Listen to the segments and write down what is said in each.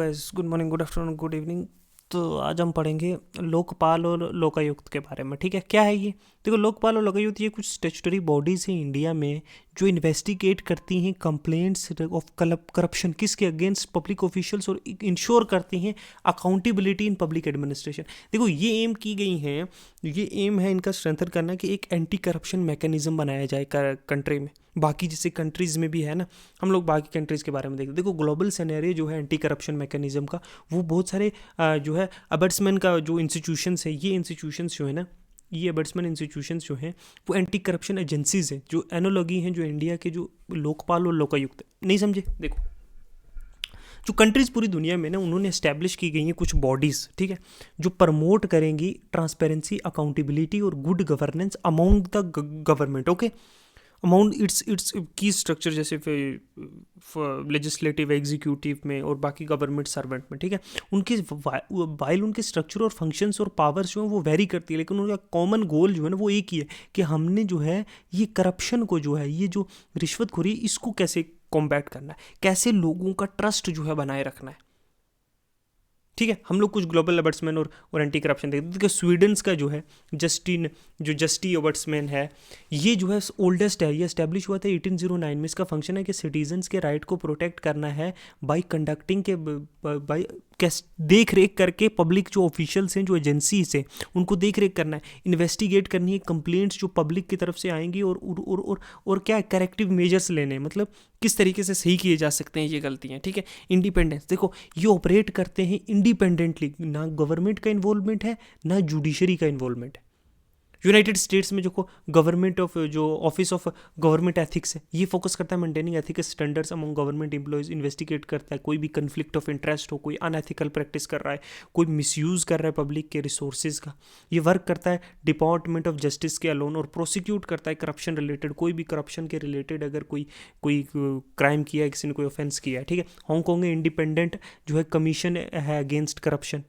Good morning, good afternoon, good evening. तो आज हम पढ़ेंगे लोकपाल और लोकायुक्त के बारे में। ठीक है, क्या है ये? देखो, लोकपाल और लोकायुक्त ये कुछ स्टैट्यूटरी बॉडीज़ हैं इंडिया में जो इन्वेस्टिगेट करती हैं कंप्लेंट्स ऑफ करप्शन किसके अगेंस्ट पब्लिक ऑफिशियल्स और इंश्योर करती हैं अकाउंटेबिलिटी इन पब्लिक एडमिनिस्ट्रेशन। देखो, ये एम की गई हैं, ये एम है इनका स्ट्रेंथन करना कि एक एंटी करप्शन मैकेनिज्म बनाया जाए कंट्री में। बाकी जैसे कंट्रीज़ में भी है ना, हम लोग बाकी कंट्रीज़ के बारे में देखते। देखो, ग्लोबल सिनेरियो जो है एंटी करप्शन मैकेनिज्म का, वो बहुत सारे जो है अबर्ट्समैन का जो इंस्टीट्यूशंस है, ये इंस्टीट्यूशंस जो है ना, ये अबर्ट्समैन इंस्टीट्यूशंस जो हैं वो एंटी करप्शन एजेंसीज हैं, जो एनोलॉगी हैं जो इंडिया के जो लोकपाल और लोकायुक्त है। नहीं समझे? देखो, जो कंट्रीज़ पूरी दुनिया में ना, उन्होंने इस्टेब्लिश की गई हैं कुछ बॉडीज़, ठीक है, जो प्रमोट करेंगी ट्रांसपेरेंसी, अकाउंटेबिलिटी और good governance among the government. Okay, amount it's की स्ट्रक्चर, जैसे लेजिस्लेटिव, एग्जीक्यूटिव में और बाकी गवर्नमेंट सर्वेंट में। ठीक है, उनके वाइल उनके स्ट्रक्चर और फंक्शंस और पावर्स जो हैं वो वेरी करती है, लेकिन उनका कॉमन गोल जो है ना वो एक ही है कि हमने जो है ये करप्शन को जो है, ये जो रिश्वतखोरी, इसको कैसे कॉम्बैट करना है, कैसे लोगों का ट्रस्ट जो है बनाए रखना है। ठीक है, हम लोग कुछ ग्लोबल अबर्ट्समैन और एंटी करप्शन देखते हैं। देखिए, स्वीडन्स का जो है जस्टी अबर्ट्समैन है, ये जो है ओल्डेस्ट है, ये एस्टेब्लिश हुआ था 1809 में। इसका फंक्शन है कि सिटीजन्स के राइट को प्रोटेक्ट करना है बाई कंडक्टिंग के बाई देख रेख करके, पब्लिक जो ऑफिशियल्स हैं, जो एजेंसीज हैं, उनको देख रेख करना है, इन्वेस्टिगेट करनी है कंप्लेंट्स जो पब्लिक की तरफ से आएंगी, और क्या है, करेक्टिव मेजर्स लेने हैं, मतलब किस तरीके से सही किए जा सकते हैं ये गलतियाँ। ठीक है, इंडिपेंडेंस, देखो ये ऑपरेट करते हैं इंडिपेंडेंटली, ना गवर्नमेंट का इन्वॉल्वमेंट है ना जुडिशरी का इन्वॉल्वमेंट है। यूनाइटेड स्टेट्स में जो गवर्नमेंट ऑफ जो ऑफिस ऑफ गवर्नमेंट एथिक्स है, ये फोकस करता है maintaining ethical standards among government employees, investigate करता है कोई भी कन्फ्लिक्ट ऑफ इंटरेस्ट हो, कोई अनएथिकल प्रैक्टिस कर रहा है, कोई मिसयूज़ कर रहा है पब्लिक के रिसोर्सेज का। ये वर्क करता है डिपार्टमेंट ऑफ जस्टिस के अलोन, और प्रोसिक्यूट करता है करप्शन रिलेटेड, कोई भी करप्शन के रिलेटेड अगर कोई कोई क्राइम किया है, किसी ने कोई ऑफेंस किया है। ठीक है, हांगकॉन्ग में इंडिपेंडेंट जो है कमीशन है अगेंस्ट करप्शन,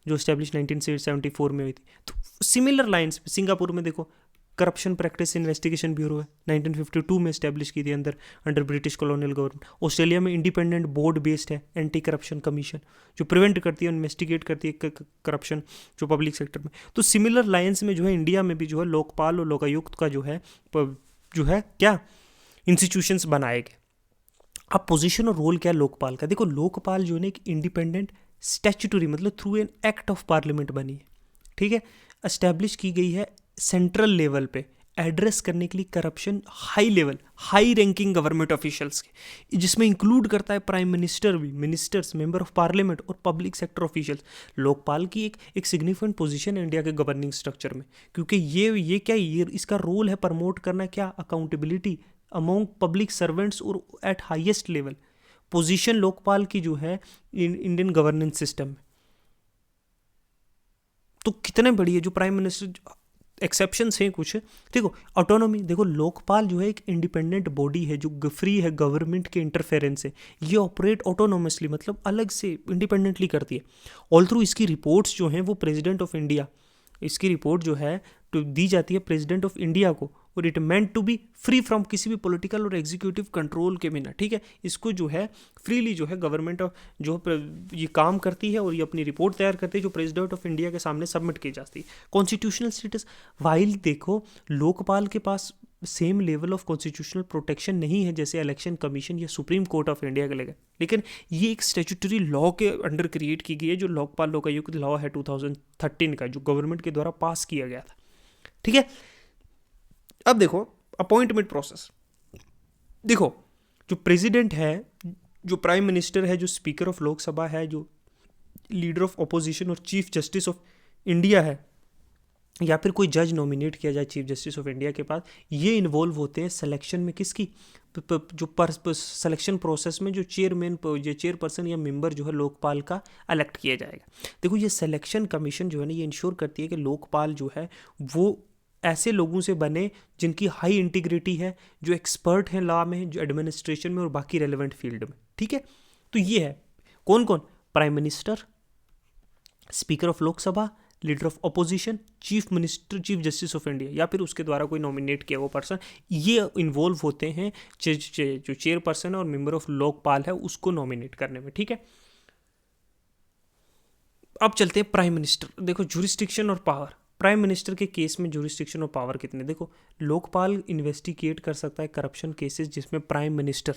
जो स्टैब्लिश 1974 में हुई थी। तो सिमिलर लाइंस सिंगापुर में देखो, करप्शन प्रैक्टिस इन्वेस्टिगेशन ब्यूरो है, 1952 में स्टैब्लिश की थी under British colonial government. Australia में इंडिपेंडेंट बोर्ड बेस्ड है एंटी करप्शन कमीशन, जो प्रिवेंट करती है, इन्वेस्टिगेट करती है करप्शन जो पब्लिक सेक्टर में। तो सिमिलर लाइंस में जो है इंडिया में भी जो है लोकपाल और लोकायुक्त का जो है क्या इंस्टीट्यूशंस बनाए गए। अब पोजीशन और रोल क्या है लोकपाल का? देखो, लोकपाल जो है एक इंडिपेंडेंट स्टैच्यूटरी, मतलब through an act of parliament बनी है। ठीक है, एस्टैब्लिश की गई है सेंट्रल लेवल पे एड्रेस करने के लिए corruption, high level, high ranking government officials के, जिसमें इंक्लूड करता है प्राइम मिनिस्टर भी, मिनिस्टर्स, मेंबर ऑफ पार्लियामेंट और पब्लिक सेक्टर ऑफिशियल्स। लोकपाल की एक सिग्निफिकेंट पोजीशन है इंडिया के गवर्निंग स्ट्रक्चर में, क्योंकि ये क्या, ये इसका रोल है प्रमोट करना क्या, अकाउंटेबिलिटी अमॉन्ग पब्लिक सर्वेंट्स और eight highest level. Position Lokpal की जो है इंडियन गवर्नेंस सिस्टम में, तो कितने बड़ी है। जो प्राइम मिनिस्टर, एक्सेप्शंस हैं कुछ, देखो ऑटोनॉमी, देखो लोकपाल जो है एक इंडिपेंडेंट बॉडी है जो फ्री है गवर्नमेंट के इंटरफेरेंस से, ये ऑपरेट ऑटोनोमसली, मतलब अलग से इंडिपेंडेंटली करती है। ऑल थ्रू इसकी रिपोर्ट्स जो हैं वो प्रेसिडेंट ऑफ इंडिया, इसकी रिपोर्ट जो है तो दी जाती है प्रेसिडेंट ऑफ इंडिया को, और it meant to be free from किसी भी पॉलिटिकल और एग्जीक्यूटिव कंट्रोल के बिना। ठीक है, इसको जो है फ्रीली जो है गवर्नमेंट ऑफ जो ये काम करती है, और ये अपनी रिपोर्ट तैयार करती है जो प्रेसिडेंट ऑफ इंडिया के सामने सबमिट की जाती है। कॉन्स्टिट्यूशनल स्टेटस, वाइल देखो लोकपाल के पास same level of constitutional protection नहीं है जैसे इलेक्शन कमीशन या सुप्रीम कोर्ट ऑफ इंडिया के लगे, लेकिन ये एक स्टैट्यूटरी लॉ के अंडर क्रिएट की गई है, जो लोकपाल लोकायुक्त लॉ है 2013 का, जो गवर्नमेंट के द्वारा पास किया गया था। ठीक है, अब देखो अपॉइंटमेंट प्रोसेस, देखो जो प्रेसिडेंट है, जो प्राइम मिनिस्टर है, जो स्पीकर ऑफ लोकसभा है, जो लीडर ऑफ ऑपोजिशन और चीफ जस्टिस ऑफ इंडिया है, या फिर कोई जज नॉमिनेट किया जाए चीफ जस्टिस ऑफ इंडिया के पास, ये इन्वॉल्व होते हैं सिलेक्शन में किसकी, जो सिलेक्शन प्रोसेस में जो चेयरपर्सन या मेंबर जो है लोकपाल का इलेक्ट किया जाएगा। देखो, ये सिलेक्शन कमीशन जो है ना, ये इंश्योर करती है कि लोकपाल जो है वो ऐसे लोगों से बने जिनकी हाई इंटीग्रिटी है, जो एक्सपर्ट हैं लॉ में, जो एडमिनिस्ट्रेशन में और बाकी रेलेवेंट फील्ड में। ठीक है, तो ये है कौन कौन, prime minister, speaker of Lok Sabha, leader of opposition, chief minister, chief justice of India, या फिर उसके द्वारा कोई नॉमिनेट किया वो पर्सन, ये इन्वॉल्व होते हैं जो चेयरपर्सन और मेंबर ऑफ लोकपाल है उसको नॉमिनेट करने में। ठीक है, अब चलते हैं प्राइम मिनिस्टर। देखो जुरिस्डिक्शन और पावर, प्राइम मिनिस्टर के केस में जुरिस्डिक्शन और पावर कितने, देखो लोकपाल इन्वेस्टिगेट कर सकता है करप्शन केसेस जिसमें प्राइम मिनिस्टर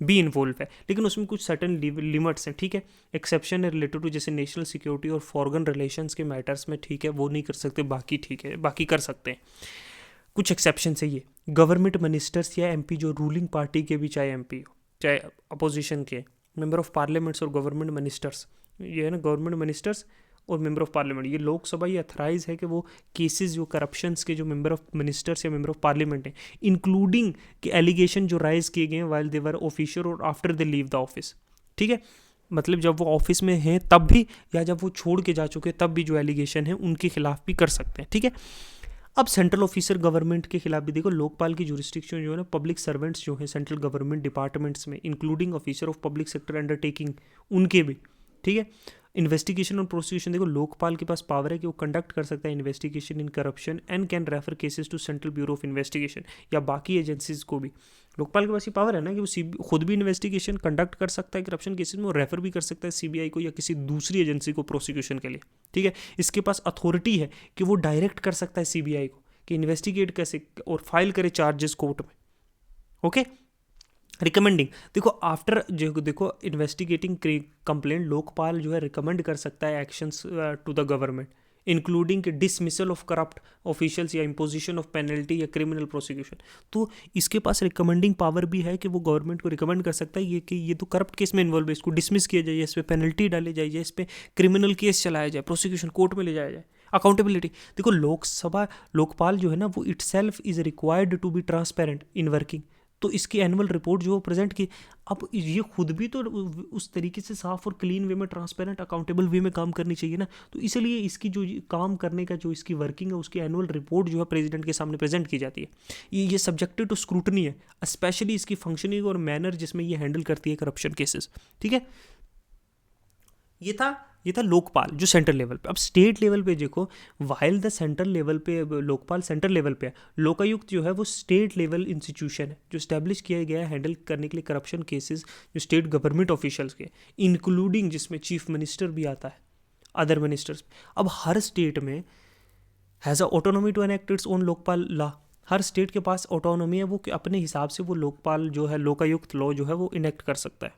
भी इन्वॉल्व है, लेकिन उसमें कुछ सर्टन लिमिट्स हैं, ठीक है। एक्सेप्शन है रिलेटेड टू जैसे नेशनल सिक्योरिटी और फॉरेन रिलेशंस के मैटर्स में, ठीक है, वो नहीं कर सकते, बाकी ठीक है, बाकी कर सकते हैं। कुछ एक्सेप्शन है ये, गवर्नमेंट मिनिस्टर्स या एमपी जो रूलिंग पार्टी के भी, चाहे एमपी हो चाहे अपोजिशन के, मेंबर ऑफ पार्लियामेंट्स और गवर्नमेंट मिनिस्टर्स, ये है ना गवर्नमेंट मिनिस्टर्स और मेंबर ऑफ पार्लियामेंट, ये लोकसभा ये अथराइज है कि वो केसेस जो करप्शंस के जो मेंबर ऑफ मिनिस्टर्स या मेंबर ऑफ पार्लियामेंट हैं, इंक्लूडिंग कि एलिगेशन जो राइज किए गए हैं वाइल दे वर ऑफिशियल और after they leave the office, ठीक है, मतलब जब वो ऑफिस में हैं तब भी या जब वो छोड़ के जा चुके तब भी जो एलिगेशन है उनके खिलाफ भी कर सकते हैं, ठीक है। अब सेंट्रल ऑफिसर गवर्नमेंट के खिलाफ भी देखो लोकपाल की जुरिस्डिक्शन जो है ना, पब्लिक सर्वेंट्स जो हैं सेंट्रल गवर्नमेंट डिपार्टमेंट्स में, including officer of public sector undertaking, उनके भी, ठीक है। इन्वेस्टिगेशन और प्रोसिक्यूशन, देखो लोकपाल के पास पावर है कि वो कंडक्ट कर सकता है investigation in corruption and can refer cases to central bureau of investigation या बाकी एजेंसीज को भी। लोकपाल के पास ये पावर है ना कि वो खुद भी इन्वेस्टिगेशन कंडक्ट कर सकता है करप्शन केसेस में, और रेफर भी कर सकता है सीबीआई को या किसी दूसरी एजेंसी को प्रोसिक्यूशन के लिए, ठीक है। इसके पास अथॉरिटी है कि वो डायरेक्ट कर सकता है सीबीआई को कि इन्वेस्टिगेट कैसे और फाइल करे चार्जेस कोर्ट में, ओके। रिकमेंडिंग, देखो आफ्टर जो देखो इन्वेस्टिगेटिंग कंप्लेंट, लोकपाल जो है रिकमेंड कर सकता है actions to the government, including dismissal of corrupt officials या इम्पोजिशन ऑफ पेनल्टी या क्रिमिनल प्रोसिक्यूशन। तो इसके पास रिकमेंडिंग पावर भी है कि वो गवर्नमेंट को रिकमेंड कर सकता है ये कि ये तो करप्ट केस में इन्वॉल्व है, इसको डिसमिस किया जाए, इस पर पेनल्टी डाली जाए, इस पर क्रिमिनल केस चलाया जाए, प्रोसिक्यूशन कोर्ट में ले जाया जाए। अकाउंटेबिलिटी, देखो लोकपाल जो है ना वो itself is required to be transparent in working, तो इसकी एनुअल रिपोर्ट जो प्रेजेंट की, अब ये खुद भी तो उस तरीके से साफ और क्लीन वे में ट्रांसपेरेंट अकाउंटेबल वे में काम करनी चाहिए ना, तो इसलिए इसकी जो काम करने का जो इसकी वर्किंग है उसकी एनुअल रिपोर्ट जो है प्रेसिडेंट के सामने प्रेजेंट की जाती है। ये सब्जेक्टेड टू स्क्रूटनी है, स्पेशली इसकी फंक्शनिंग और मैनर जिसमें ये हैंडल करती है करप्शन केसेस, ठीक है। ये था लोकपाल जो सेंट्रल लेवल पे। अब स्टेट लेवल पे देखो, वाइल द सेंट्रल लेवल पे लोकपाल सेंट्रल लेवल पे है, लोकायुक्त जो है वो स्टेट लेवल इंस्टीट्यूशन है जो स्टैब्लिश किया गया है हैंडल करने के लिए करप्शन केसेस जो स्टेट गवर्नमेंट ऑफिशियल्स के, इंक्लूडिंग जिसमें चीफ मिनिस्टर भी आता है, अदर मिनिस्टर्स। अब हर स्टेट में has a autonomy to enact its own Lokpal law, हर स्टेट के पास ऑटोनॉमी है, वो अपने हिसाब से वो लोकपाल जो है लोकायुक्त लॉ जो है वो इनेक्ट कर सकता है।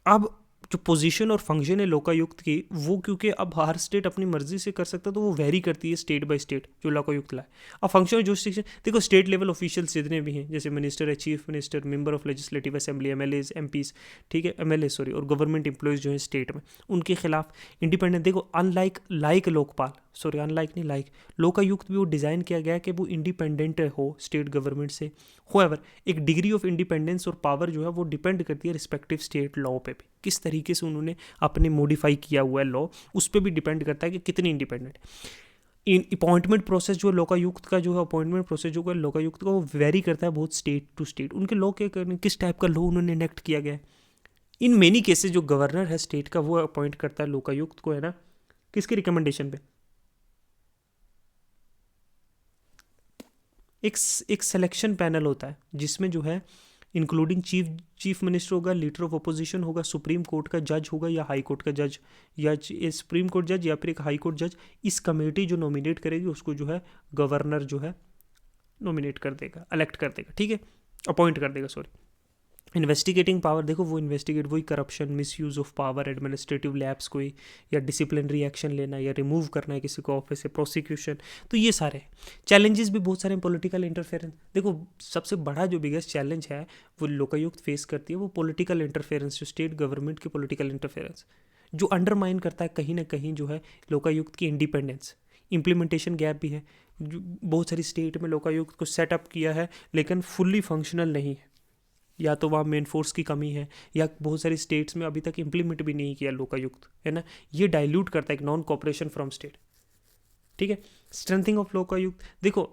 अब जो पोजीशन और फंक्शन है लोकायुक्त की, वो क्योंकि अब हर स्टेट अपनी मर्जी से कर सकता है तो वो वेरी करती है स्टेट बाय स्टेट जो लोकायुक्त लाए। अब फंक्शन और जुरिस्डिक्शन, देखो स्टेट लेवल ऑफिशियल्स जितने भी हैं जैसे मिनिस्टर है, chief minister, member of legislative assembly, MLAs, MPs, ठीक है, एमएलए सॉरी, और गवर्नमेंट एम्प्लॉयज़ जो हैं स्टेट में, उनके खिलाफ इंडिपेंडेंट, देखो अनलाइक लोकपाल, सॉरी अनलाइक नहीं, लाइक लोकायुक्त भी वो डिज़ाइन किया गया कि वो इंडिपेंडेंट हो स्टेट गवर्नमेंट से। होएवर एक डिग्री ऑफ इंडिपेंडेंस और पावर जो है वो डिपेंड करती है रिस्पेक्टिव स्टेट लॉ पे भी, किस तरीके से उन्होंने अपने मॉडिफाई किया हुआ है लॉ, उस पर भी डिपेंड करता है कि कितनी इंडिपेंडेंट। इन अपॉइंटमेंट प्रोसेस जो लोकायुक्त का जो है अपॉइंटमेंट प्रोसेस जो है लोकायुक्त का, वो वेरी करता है बहुत स्टेट टू स्टेट, उनके लॉ के किस टाइप का लॉ उन्होंने इनेक्ट किया गया है। इन मेनी केसेस जो गवर्नर है स्टेट का वो अपॉइंट करता है लोकायुक्त को, है ना, किसके रिकमेंडेशन पे, एक सिलेक्शन पैनल होता है जिसमें जो है इंक्लूडिंग चीफ मिनिस्टर होगा, लीडर ऑफ अपोजिशन होगा, सुप्रीम कोर्ट का जज होगा या हाई कोर्ट का जज, या सुप्रीम कोर्ट जज या फिर एक हाई कोर्ट जज। इस कमेटी जो नॉमिनेट करेगी उसको जो है गवर्नर जो है नॉमिनेट कर देगा, इलेक्ट कर देगा, ठीक है, अपॉइंट कर देगा, सॉरी। इन्वेस्टिगेटिंग पावर, देखो वो इन्वेस्टिगेट वही corruption, misuse of power, administrative lapse कोई, या डिसिप्लिनरी एक्शन लेना या रिमूव करना है किसी को ऑफिस से, प्रोसिक्यूशन, तो ये सारे चैलेंजेस भी बहुत सारे। पॉलिटिकल इंटरफेरेंस, देखो सबसे बड़ा जो बिगेस्ट चैलेंज है वो लोकायुक्त फेस करती है, वो पॉलिटिकल इंटरफेरेंस, जो स्टेट गवर्नमेंट की पॉलिटिकल इंटरफेरेंस जो अंडरमाइन करता है कहीं ना कहीं जो है लोकायुक्त की इंडिपेंडेंस। इम्प्लीमेंटेशन गैप भी है, बहुत सारी स्टेट में लोकायुक्त को सेटअप किया है लेकिन फुल्ली फंक्शनल नहीं है, या तो वहाँ मेन फोर्स की कमी है, या बहुत सारी स्टेट्स में अभी तक इम्प्लीमेंट भी नहीं किया लोकायुक्त, है ना, ये डाइल्यूट करता है एक नॉन कॉपरेशन फ्रॉम स्टेट, ठीक है। स्ट्रेंथिंग ऑफ लोकायुक्त, देखो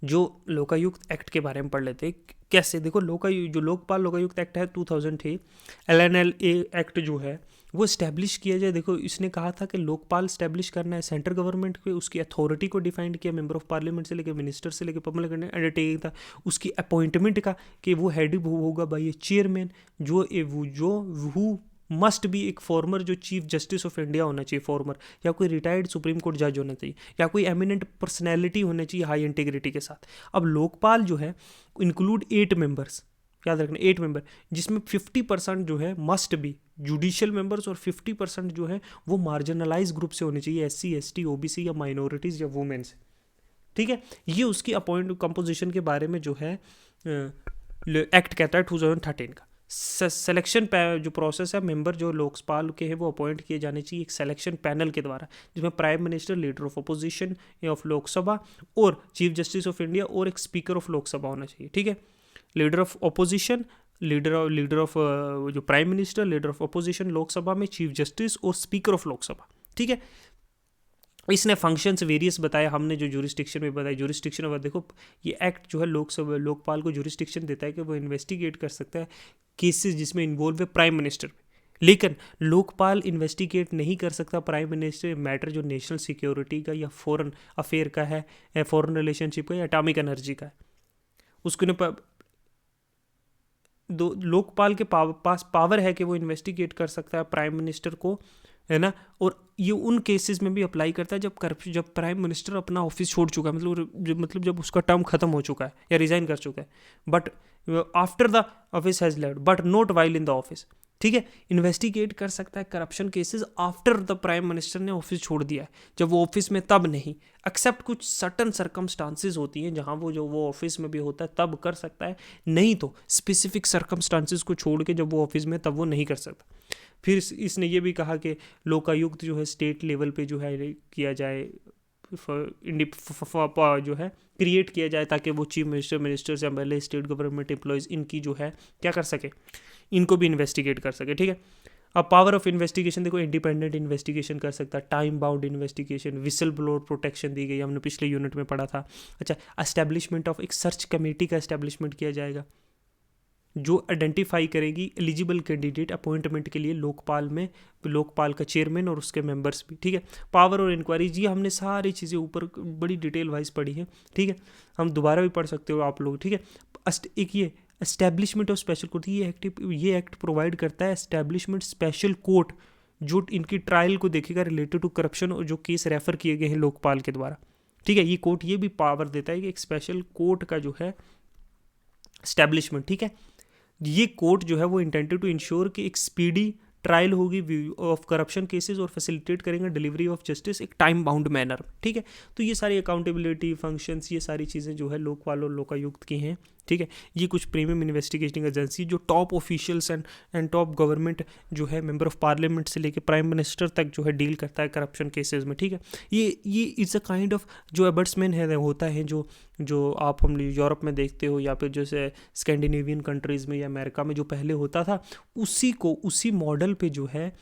जो लोकायुक्त एक्ट के बारे में पढ़ लेते हैं कैसे, देखो जो लोकपाल लोकायुक्त एक्ट है 2003, LNLA एक्ट जो है वो इस्टेब्लिश किया जाए। देखो इसने कहा था कि लोकपाल इस्टेब्लिश करना है सेंट्रल गवर्नमेंट पे, उसकी अथॉरिटी को डिफाइंड किया, मेंबर ऑफ पार्लियामेंट से लेकर मिनिस्टर से लेकर पब्लिक अंडरटेकिंग था, उसकी अपॉइंटमेंट का कि वो हेड होगा बाय ए चेयरमैन जो मस्ट भी एक फॉर्मर जो चीफ जस्टिस ऑफ इंडिया होना चाहिए फॉर्मर, या कोई रिटायर्ड सुप्रीम कोर्ट जज होना चाहिए, या कोई एमिनेंट पर्सनैलिटी होना चाहिए हाई इंटीग्रिटी के साथ। अब लोकपाल जो है इंक्लूड 8 मेंबर्स, याद रखना 8 मेंबर, जिसमें 50% जो है मस्ट बी जुडिशियल मेंबर्स और 50% जो है वो मार्जिनलाइज ग्रुप से होने चाहिए, SC ST OBC या माइनॉरिटीज़ या वुमेन से, ठीक है। ये उसकी अपॉइंट कंपोजिशन के बारे में जो है एक्ट कहता है 2013 का। सिलेक्शन जो प्रोसेस है, मेंबर जो लोकपाल के हैं वो अपॉइंट किए जाने चाहिए एक सिलेक्शन पैनल के द्वारा, जिसमें prime minister, leader of opposition of Lok Sabha और चीफ जस्टिस ऑफ इंडिया और एक स्पीकर ऑफ लोकसभा होना चाहिए, ठीक है। Leader of opposition, leader of जो prime minister, leader of opposition Lok Sabha में, चीफ जस्टिस और स्पीकर ऑफ लोकसभा, ठीक है। इसने फंक्शंस वेरियस बताया हमने, जो जुरिस्डिक्शन में बताया। जुरिस्डिक्शन अब देखो, ये एक्ट जो है लोकसभा लोकपाल को जुरिस्डिक्शन देता है कि वो इन्वेस्टिगेट कर सकता है केसेस जिसमें इन्वॉल्व है प्राइम मिनिस्टर, लेकिन लोकपाल इन्वेस्टिगेट नहीं कर सकता प्राइम मिनिस्टर मैटर जो नेशनल सिक्योरिटी का या फॉरेन अफेयर का है, फॉरेन रिलेशनशिप का या एटॉमिक एनर्जी का है। उसको लोकपाल के पास पावर है कि वो इन्वेस्टिगेट कर सकता है प्राइम मिनिस्टर को, है ना। और ये उन केसेस में भी अप्लाई करता है जब प्राइम मिनिस्टर अपना ऑफिस छोड़ चुका है, मतलब जब उसका टर्म खत्म हो चुका है या रिजाइन कर चुका है, but after the office has left but not while in the office, ठीक है। इन्वेस्टिगेट कर सकता है corruption cases after the prime minister ने ऑफिस छोड़ दिया है, जब वो ऑफिस में तब नहीं, एक्सेप्ट कुछ सर्टन सर्कमस्टांसेस होती हैं जहां वो ऑफिस में भी होता है तब कर सकता है, नहीं तो स्पेसिफिक सर्कमस्टांसेस को छोड़ के जब वो ऑफिस में तब वो नहीं कर सकता। फिर इसने ये भी कहा कि लोकायुक्त जो है स्टेट लेवल पे जो है किया जाए, जो है क्रिएट किया जाए, ताकि वो चीफ मिनिस्टर से पहले स्टेट गवर्नमेंट एम्प्लॉयज़ इनकी जो है क्या कर सके, इनको भी इन्वेस्टिगेट कर सके, ठीक है। अब पावर ऑफ इन्वेस्टिगेशन देखो, इंडिपेंडेंट इन्वेस्टिगेशन कर सकता है, time bound investigation, whistle blower protection दी गई, हमने पिछले यूनिट में पढ़ा था। अच्छा, एस्टेब्लिशमेंट ऑफ एक सर्च कमेटी का एस्टेब्लिशमेंट किया जाएगा जो आइडेंटिफाई करेगी एलिजिबल कैंडिडेट अपॉइंटमेंट के लिए लोकपाल में, लोकपाल का चेयरमैन और उसके मेंबर्स भी, ठीक है। पावर और इंक्वायरी, जी हमने सारी चीज़ें ऊपर बड़ी डिटेल वाइज पढ़ी है, ठीक है। हम दोबारा भी पढ़ सकते हो आप लोग, ठीक है। एक ये एस्टेब्लिशमेंट ऑफ स्पेशल कोर्ट, ये एक्ट प्रोवाइड करता है एस्टेब्लिशमेंट स्पेशल कोर्ट जो इनकी ट्रायल को देखेगा रिलेटेड टू करप्शन और जो केस रेफर किए गए हैं लोकपाल के द्वारा, ठीक है। ये कोर्ट ये भी पावर देता है कि एक स्पेशल कोर्ट का जो है एस्टेब्लिशमेंट, ठीक है। ये कोर्ट जो है वो इंटेंडेड टू इंश्योर कि एक स्पीडी ट्रायल होगी ऑफ करप्शन केसेस और फैसिलिटेट करेंगे डिलीवरी ऑफ जस्टिस एक टाइम बाउंड मैनर, ठीक है। तो ये सारी अकाउंटेबिलिटी फंक्शंस, ये सारी चीज़ें जो है लोकपाल और लोकायुक्त की हैं, ठीक है। ये कुछ प्रीमियम इन्वेस्टिगेटिंग एजेंसी जो top officials and top government जो है मेंबर ऑफ पार्लियामेंट से लेके प्राइम मिनिस्टर तक जो है डील करता है करप्शन केसेस में, ठीक है। ये इज़ अ काइंड ऑफ जो एबर्ट्समैन है होता है जो हम यूरोप में देखते हो या फिर जैसे स्कैंडिनेवियन कंट्रीज़ में या अमेरिका में जो पहले होता था, उसी मॉडल पे जो है,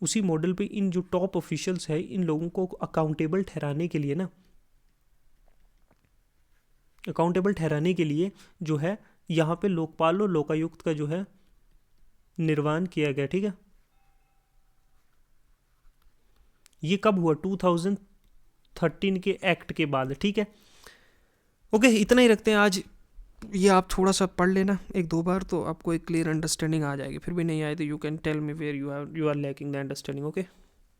उसी मॉडल पे इन जो टॉप ऑफिशियल्स है इन लोगों को अकाउंटेबल ठहराने के लिए जो है यहाँ पे लोकपाल और लोकायुक्त का जो है निर्माण किया गया, ठीक है। ये कब हुआ? 2013 के एक्ट के बाद, ठीक है। ओके, इतना ही रखते हैं आज। ये आप थोड़ा सा पढ़ लेना 1-2 बार तो आपको एक क्लियर अंडरस्टैंडिंग आ जाएगी। फिर भी नहीं आए तो you can tell me where you are lacking the understanding, okay.